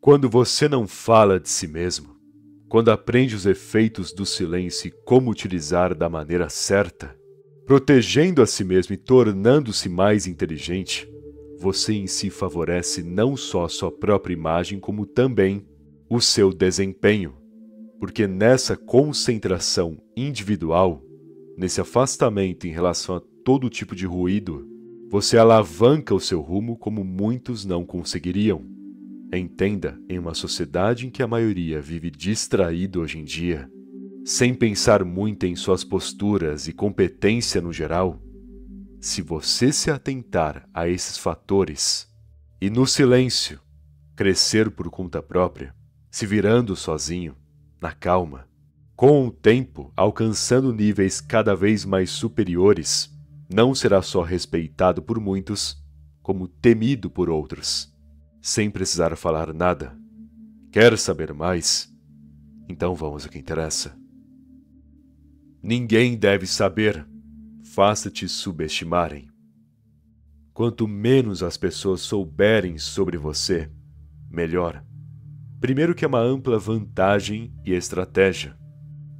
Quando você não fala de si mesmo, quando aprende os efeitos do silêncio e como utilizar da maneira certa, protegendo a si mesmo e tornando-se mais inteligente, você em si favorece não só a sua própria imagem, como também o seu desempenho. Porque nessa concentração individual, nesse afastamento em relação a todo tipo de ruído, você alavanca o seu rumo como muitos não conseguiriam. Entenda, em uma sociedade em que a maioria vive distraído hoje em dia, sem pensar muito em suas posturas e competência no geral, se você se atentar a esses fatores e no silêncio crescer por conta própria, se virando sozinho, na calma, com o tempo alcançando níveis cada vez mais superiores, não será só respeitado por muitos, como temido por outros, sem precisar falar nada. Quer saber mais? Então vamos ao que interessa. Ninguém deve saber. Faça-te subestimarem. Quanto menos as pessoas souberem sobre você, melhor. Primeiro que é uma ampla vantagem e estratégia,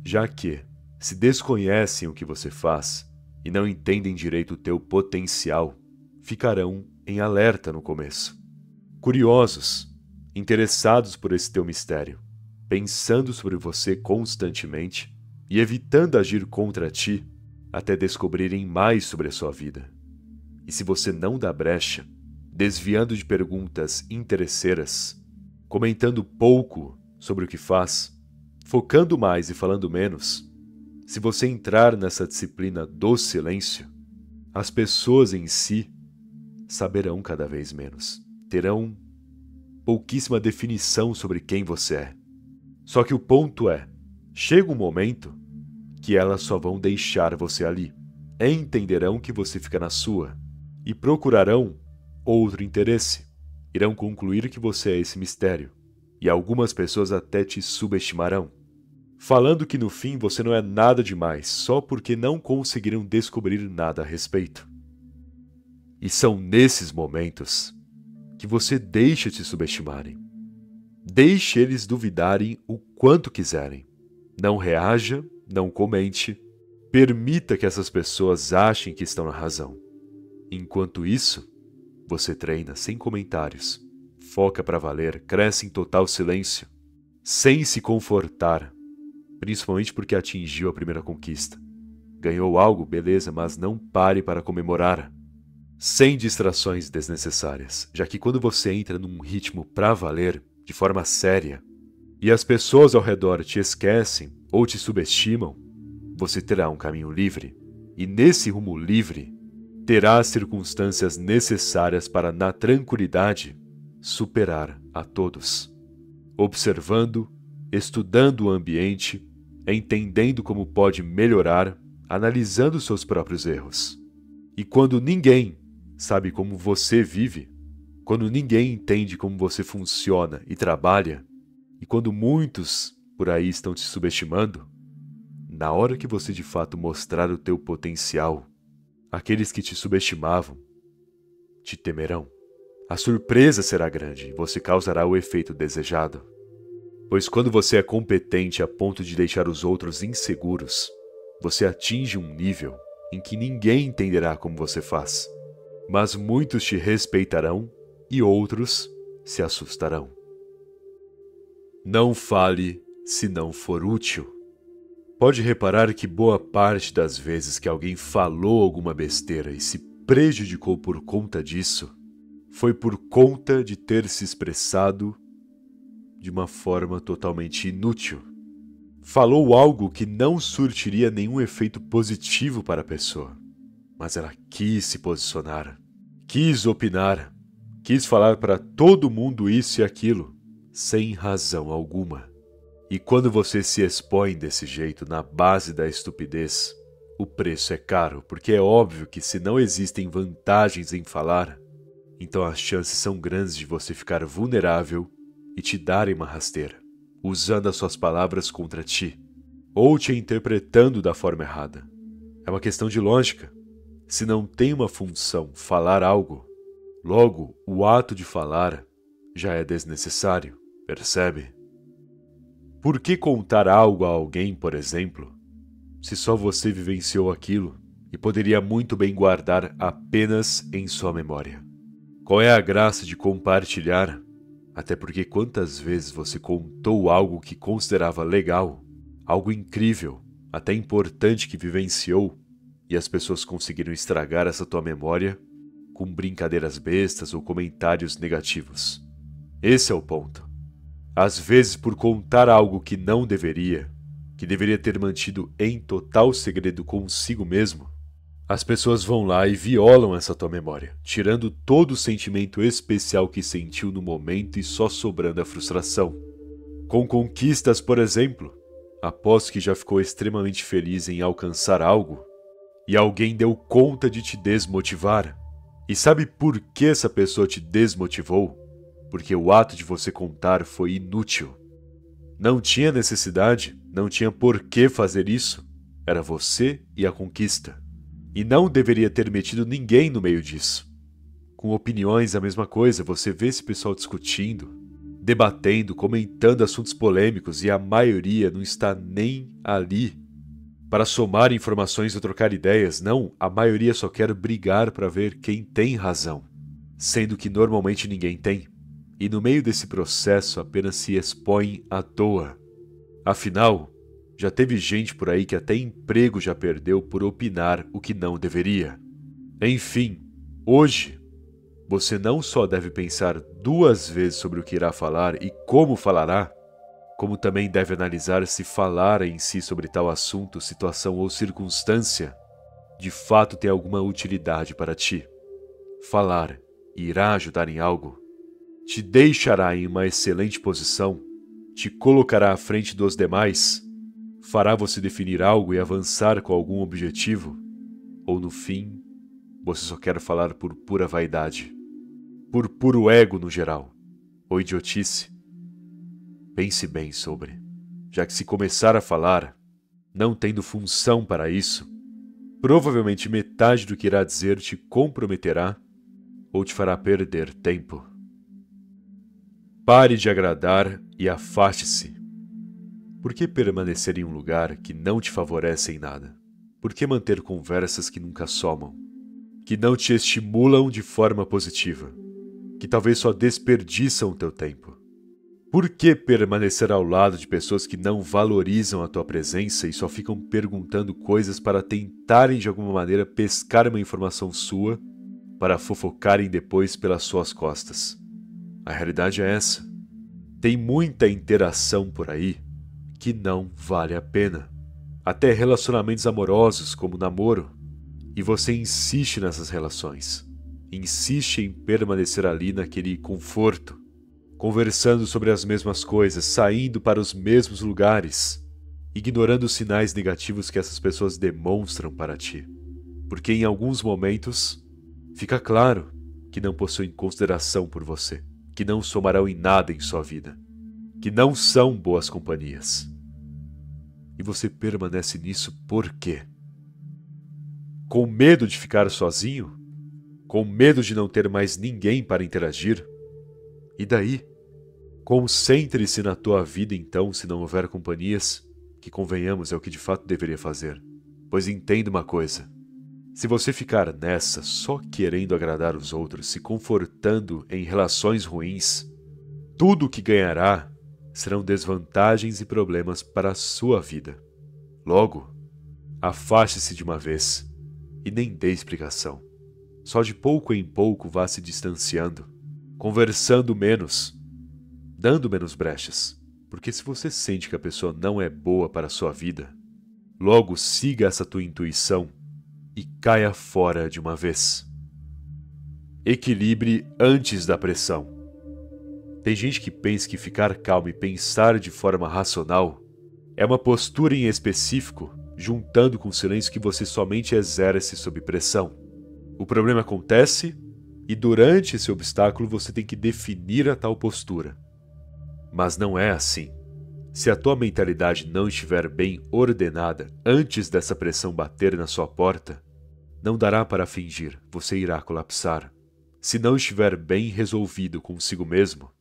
já que, se desconhecem o que você faz e não entendem direito o teu potencial, ficarão em alerta no começo. Curiosos, interessados por esse teu mistério, pensando sobre você constantemente e evitando agir contra ti, até descobrirem mais sobre a sua vida. E se você não dá brecha, desviando de perguntas interesseiras, comentando pouco sobre o que faz, focando mais e falando menos, se você entrar nessa disciplina do silêncio, as pessoas em si saberão cada vez menos, terão pouquíssima definição sobre quem você é. Só que o ponto é, chega um momento que elas só vão deixar você ali, entenderão que você fica na sua e procurarão outro interesse. Irão concluir que você é esse mistério, e algumas pessoas até te subestimarão, falando que no fim você não é nada demais só porque não conseguiram descobrir nada a respeito. E são nesses momentos que você deixa te subestimarem. Deixe eles duvidarem o quanto quiserem. Não reaja, não comente, permita que essas pessoas achem que estão na razão. Enquanto isso, você treina sem comentários, foca para valer, cresce em total silêncio, sem se confortar, principalmente porque atingiu a primeira conquista. Ganhou algo, beleza, mas não pare para comemorar. Sem distrações desnecessárias, já que quando você entra num ritmo para valer, de forma séria, e as pessoas ao redor te esquecem ou te subestimam, você terá um caminho livre, e nesse rumo livre, terá as circunstâncias necessárias para, na tranquilidade, superar a todos. Observando, estudando o ambiente, entendendo como pode melhorar, analisando seus próprios erros. E quando ninguém sabe como você vive, quando ninguém entende como você funciona e trabalha, e quando muitos por aí estão te subestimando, na hora que você de fato mostrar o teu potencial, aqueles que te subestimavam te temerão. A surpresa será grande e você causará o efeito desejado. Pois quando você é competente a ponto de deixar os outros inseguros, você atinge um nível em que ninguém entenderá como você faz. Mas muitos te respeitarão e outros se assustarão. Não fale se não for útil. Pode reparar que boa parte das vezes que alguém falou alguma besteira e se prejudicou por conta disso, foi por conta de ter se expressado de uma forma totalmente inútil. Falou algo que não surtiria nenhum efeito positivo para a pessoa, mas ela quis se posicionar, quis opinar, quis falar para todo mundo isso e aquilo, sem razão alguma. E quando você se expõe desse jeito na base da estupidez, o preço é caro, porque é óbvio que se não existem vantagens em falar, então as chances são grandes de você ficar vulnerável e te darem uma rasteira, usando as suas palavras contra ti, ou te interpretando da forma errada. É uma questão de lógica. Se não tem uma função falar algo, logo o ato de falar já é desnecessário. percebe? Por que contar algo a alguém, por exemplo, se só você vivenciou aquilo e poderia muito bem guardar apenas em sua memória? Qual é a graça de compartilhar? Até porque quantas vezes você contou algo que considerava legal, algo incrível, até importante que vivenciou, e as pessoas conseguiram estragar essa tua memória com brincadeiras bestas ou comentários negativos. Esse é o ponto. Às vezes, por contar algo que não deveria, que deveria ter mantido em total segredo consigo mesmo, as pessoas vão lá e violam essa tua memória, tirando todo o sentimento especial que sentiu no momento e só sobrando a frustração. Com conquistas, por exemplo, após que já ficou extremamente feliz em alcançar algo, e alguém deu conta de te desmotivar. E sabe por que essa pessoa te desmotivou? Porque o ato de você contar foi inútil. Não tinha necessidade, não tinha por que fazer isso. Era você e a conquista. E não deveria ter metido ninguém no meio disso. Com opiniões, a mesma coisa, você vê esse pessoal discutindo, debatendo, comentando assuntos polêmicos e a maioria não está nem ali para somar informações ou trocar ideias. Não, a maioria só quer brigar para ver quem tem razão, sendo que normalmente ninguém tem. E no meio desse processo apenas se expõe à toa. Afinal, já teve gente por aí que até emprego já perdeu por opinar o que não deveria. Enfim, hoje, você não só deve pensar 2 vezes sobre o que irá falar e como falará, como também deve analisar se falar em si sobre tal assunto, situação ou circunstância de fato tem alguma utilidade para ti. Falar irá ajudar em algo? Te deixará em uma excelente posição? Te colocará à frente dos demais? Fará você definir algo e avançar com algum objetivo? Ou no fim, você só quer falar por pura vaidade? Por puro ego no geral? Ou idiotice? Pense bem sobre, já que se começar a falar, não tendo função para isso, provavelmente metade do que irá dizer te comprometerá ou te fará perder tempo. Pare de agradar e afaste-se. Por que permanecer em um lugar que não te favorece em nada? Por que manter conversas que nunca somam? Que não te estimulam de forma positiva? Que talvez só desperdiçam o teu tempo? Por que permanecer ao lado de pessoas que não valorizam a tua presença e só ficam perguntando coisas para tentarem de alguma maneira pescar uma informação sua para fofocarem depois pelas suas costas? A realidade é essa. Tem muita interação por aí que não vale a pena. Até relacionamentos amorosos como namoro. E você insiste nessas relações. Insiste em permanecer ali naquele conforto, conversando sobre as mesmas coisas, saindo para os mesmos lugares, ignorando os sinais negativos que essas pessoas demonstram para ti. Porque em alguns momentos, fica claro que não possuem consideração por você, que não somarão em nada em sua vida, que não são boas companhias. E você permanece nisso por quê? Com medo de ficar sozinho? Com medo de não ter mais ninguém para interagir? E daí? Concentre-se na tua vida então, se não houver companhias, que convenhamos é o que de fato deveria fazer. Pois entenda uma coisa, se você ficar nessa só querendo agradar os outros, se confortando em relações ruins, tudo o que ganhará serão desvantagens e problemas para a sua vida. Logo, afaste-se de uma vez e nem dê explicação. Só de pouco em pouco vá se distanciando, conversando menos, dando menos brechas, porque se você sente que a pessoa não é boa para a sua vida, logo siga essa tua intuição e caia fora de uma vez. Equilibre antes da pressão. Tem gente que pensa que ficar calmo e pensar de forma racional é uma postura em específico, juntando com o silêncio que você somente exerce sob pressão. O problema acontece e durante esse obstáculo você tem que definir a tal postura. Mas não é assim. Se a tua mentalidade não estiver bem ordenada antes dessa pressão bater na sua porta, não dará para fingir, você irá colapsar. Se não estiver bem resolvido consigo mesmo,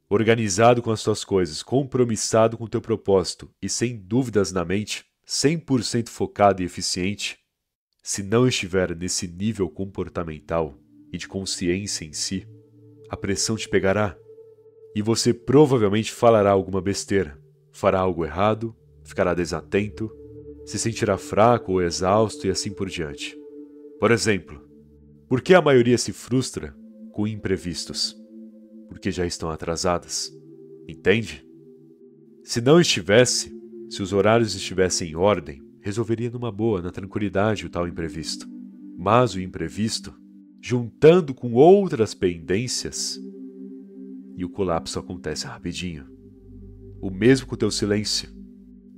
Organizado com as tuas coisas, compromissado com o teu propósito e sem dúvidas na mente, 100% focado e eficiente, se não estiver nesse nível comportamental e de consciência em si, a pressão te pegará e você provavelmente falará alguma besteira, fará algo errado, ficará desatento, se sentirá fraco ou exausto e assim por diante. Por exemplo, por que a maioria se frustra com imprevistos? Porque já estão atrasadas. Entende? Se não estivesse, se os horários estivessem em ordem, resolveria numa boa, na tranquilidade, o tal imprevisto. Mas o imprevisto, juntando com outras pendências, e o colapso acontece rapidinho. O mesmo com o teu silêncio.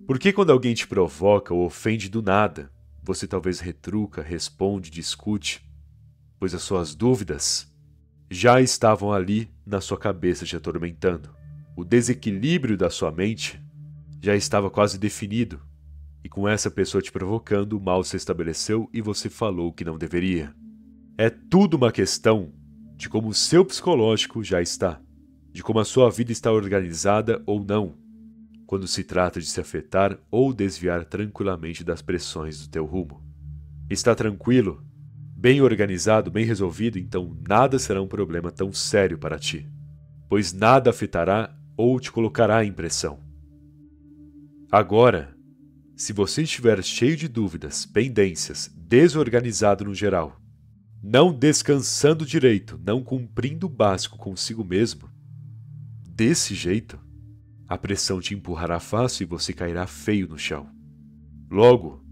Por que quando alguém te provoca ou ofende do nada, você talvez retruca, responde, discute? Pois as suas dúvidas já estavam ali na sua cabeça te atormentando. O desequilíbrio da sua mente já estava quase definido, e com essa pessoa te provocando, o mal se estabeleceu e você falou o que não deveria. É tudo uma questão de como o seu psicológico já está, de como a sua vida está organizada ou não, quando se trata de se afetar ou desviar tranquilamente das pressões do teu rumo. Está tranquilo? Bem organizado, bem resolvido, então nada será um problema tão sério para ti, pois nada afetará ou te colocará em pressão. Agora, se você estiver cheio de dúvidas, pendências, desorganizado no geral, não descansando direito, não cumprindo o básico consigo mesmo, desse jeito, a pressão te empurrará fácil e você cairá feio no chão. Logo,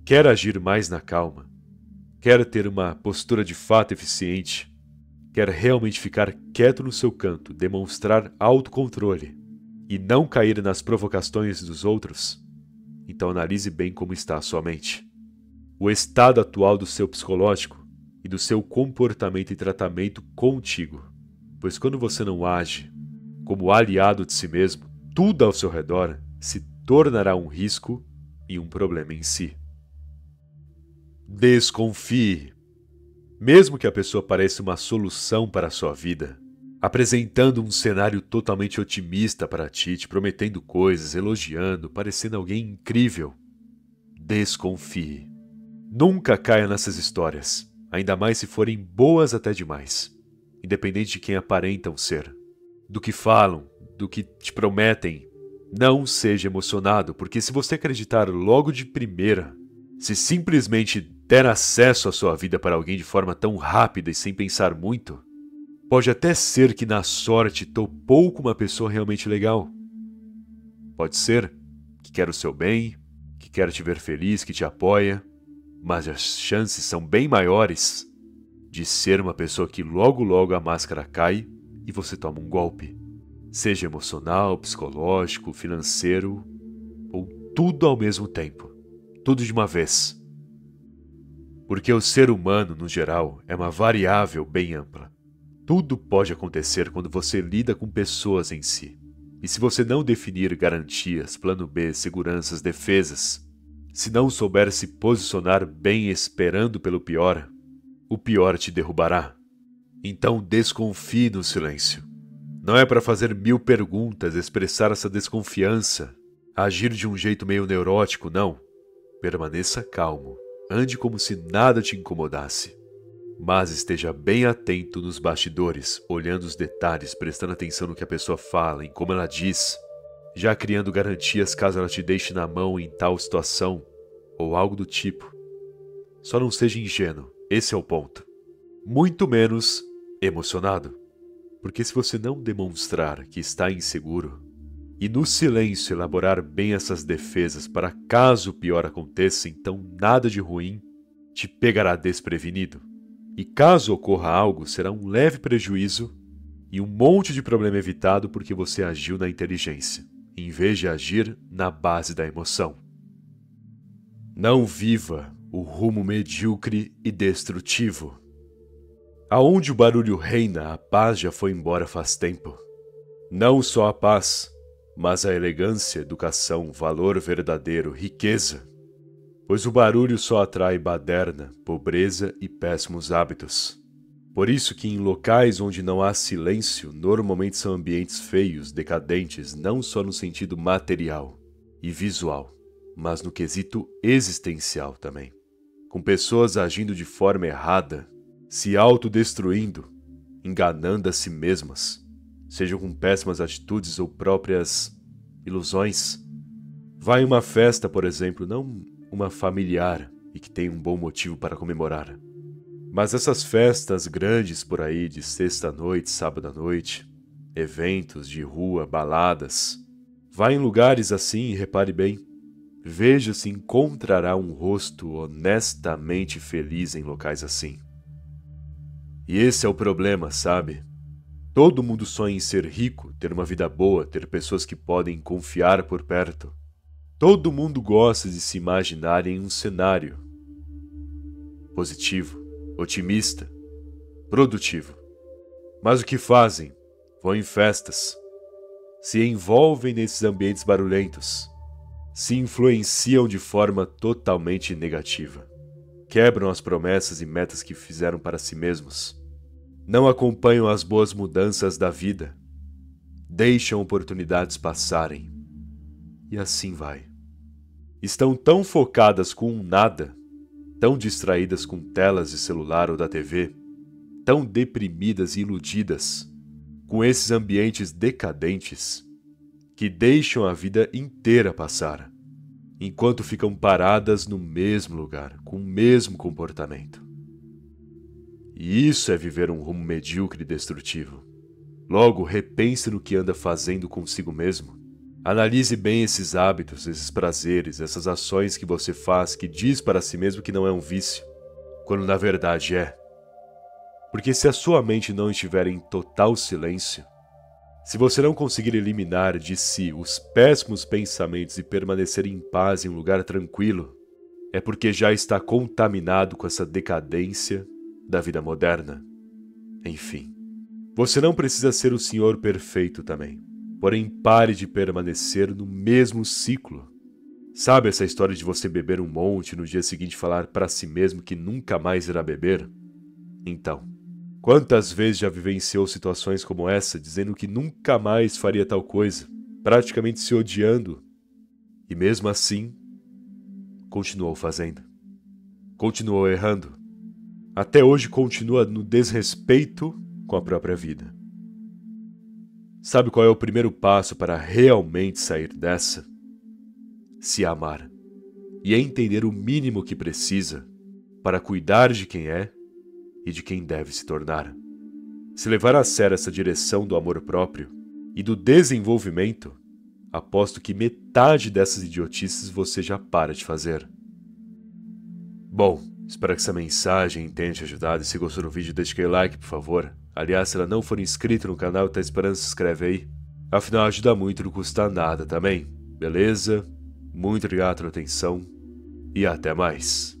quer agir mais na calma, quer ter uma postura de fato eficiente, quer realmente ficar quieto no seu canto, demonstrar autocontrole e não cair nas provocações dos outros, então analise bem como está a sua mente. O estado atual do seu psicológico e do seu comportamento e tratamento contigo. Pois quando você não age como aliado de si mesmo, tudo ao seu redor se tornará um risco e um problema em si. Desconfie. Mesmo que a pessoa pareça uma solução para a sua vida, apresentando um cenário totalmente otimista para ti, te prometendo coisas, elogiando, parecendo alguém incrível, desconfie. Nunca caia nessas histórias, ainda mais se forem boas até demais, independente de quem aparentam ser, do que falam, do que te prometem. Não seja emocionado, porque se você acreditar logo de primeira, se simplesmente der acesso à sua vida para alguém de forma tão rápida e sem pensar muito, pode até ser que na sorte topou com uma pessoa realmente legal. Pode ser que quer o seu bem, que quer te ver feliz, que te apoia, mas as chances são bem maiores de ser uma pessoa que logo a máscara cai e você toma um golpe. Seja emocional, psicológico, financeiro, ou tudo ao mesmo tempo. Tudo de uma vez. Porque o ser humano, no geral, é uma variável bem ampla. Tudo pode acontecer quando você lida com pessoas em si. E se você não definir garantias, plano B, seguranças, defesas, se não souber se posicionar bem esperando pelo pior, o pior te derrubará. Então desconfie no silêncio. Não é para fazer 1000 perguntas, expressar essa desconfiança, agir de um jeito meio neurótico, não. Permaneça calmo, ande como se nada te incomodasse. Mas esteja bem atento nos bastidores, olhando os detalhes, prestando atenção no que a pessoa fala, em como ela diz, já criando garantias caso ela te deixe na mão em tal situação, ou algo do tipo. Só não seja ingênuo, esse é o ponto. Muito menos emocionado. Porque se você não demonstrar que está inseguro, e no silêncio elaborar bem essas defesas para caso o pior aconteça, então nada de ruim te pegará desprevenido. E caso ocorra algo, será um leve prejuízo e um monte de problema evitado porque você agiu na inteligência, em vez de agir na base da emoção. Não viva o rumo medíocre e destrutivo. Aonde o barulho reina, a paz já foi embora faz tempo. Não só a paz, mas a elegância, educação, valor verdadeiro, riqueza. Pois o barulho só atrai baderna, pobreza e péssimos hábitos. Por isso que em locais onde não há silêncio, normalmente são ambientes feios, decadentes, não só no sentido material e visual, mas no quesito existencial também. Com pessoas agindo de forma errada, se autodestruindo, enganando a si mesmas, sejam com péssimas atitudes ou próprias ilusões. Vai em uma festa, por exemplo, não uma familiar e que tem um bom motivo para comemorar. Mas essas festas grandes por aí de sexta-noite, sábado-à-noite, eventos de rua, baladas, vá em lugares assim e repare bem, veja se encontrará um rosto honestamente feliz em locais assim. E esse é o problema, sabe? Todo mundo sonha em ser rico, ter uma vida boa, ter pessoas que podem confiar por perto. Todo mundo gosta de se imaginar em um cenário positivo, otimista, produtivo. Mas o que fazem? Vão em festas, se envolvem nesses ambientes barulhentos, se influenciam de forma totalmente negativa, quebram as promessas e metas que fizeram para si mesmos, não acompanham as boas mudanças da vida, deixam oportunidades passarem, e assim vai. Estão tão focadas com um nada, tão distraídas com telas de celular ou da TV, tão deprimidas e iludidas com esses ambientes decadentes, que deixam a vida inteira passar, enquanto ficam paradas no mesmo lugar, com o mesmo comportamento. E isso é viver um rumo medíocre e destrutivo. Logo, repense no que anda fazendo consigo mesmo. Analise bem esses hábitos, esses prazeres, essas ações que você faz que diz para si mesmo que não é um vício, quando na verdade é. Porque se a sua mente não estiver em total silêncio, se você não conseguir eliminar de si os péssimos pensamentos e permanecer em paz em um lugar tranquilo, é porque já está contaminado com essa decadência da vida moderna. Enfim, você não precisa ser o senhor perfeito também. Porém, pare de permanecer no mesmo ciclo. Sabe essa história de você beber um monte e no dia seguinte falar para si mesmo que nunca mais irá beber? Então, quantas vezes já vivenciou situações como essa, dizendo que nunca mais faria tal coisa, praticamente se odiando, e mesmo assim, continuou fazendo. Continuou errando. Até hoje continua no desrespeito com a própria vida. Sabe qual é o primeiro passo para realmente sair dessa? Se amar e entender o mínimo que precisa para cuidar de quem é e de quem deve se tornar. Se levar a sério essa direção do amor próprio e do desenvolvimento, aposto que metade dessas idiotices você já para de fazer. Bom, espero que essa mensagem tenha te ajudado e se gostou do vídeo deixe aquele like, por favor. Aliás, se ela não for inscrito no canal e tá esperando, se inscreve aí. Afinal, ajuda muito, não custa nada também. Beleza? Muito obrigado pela atenção e até mais.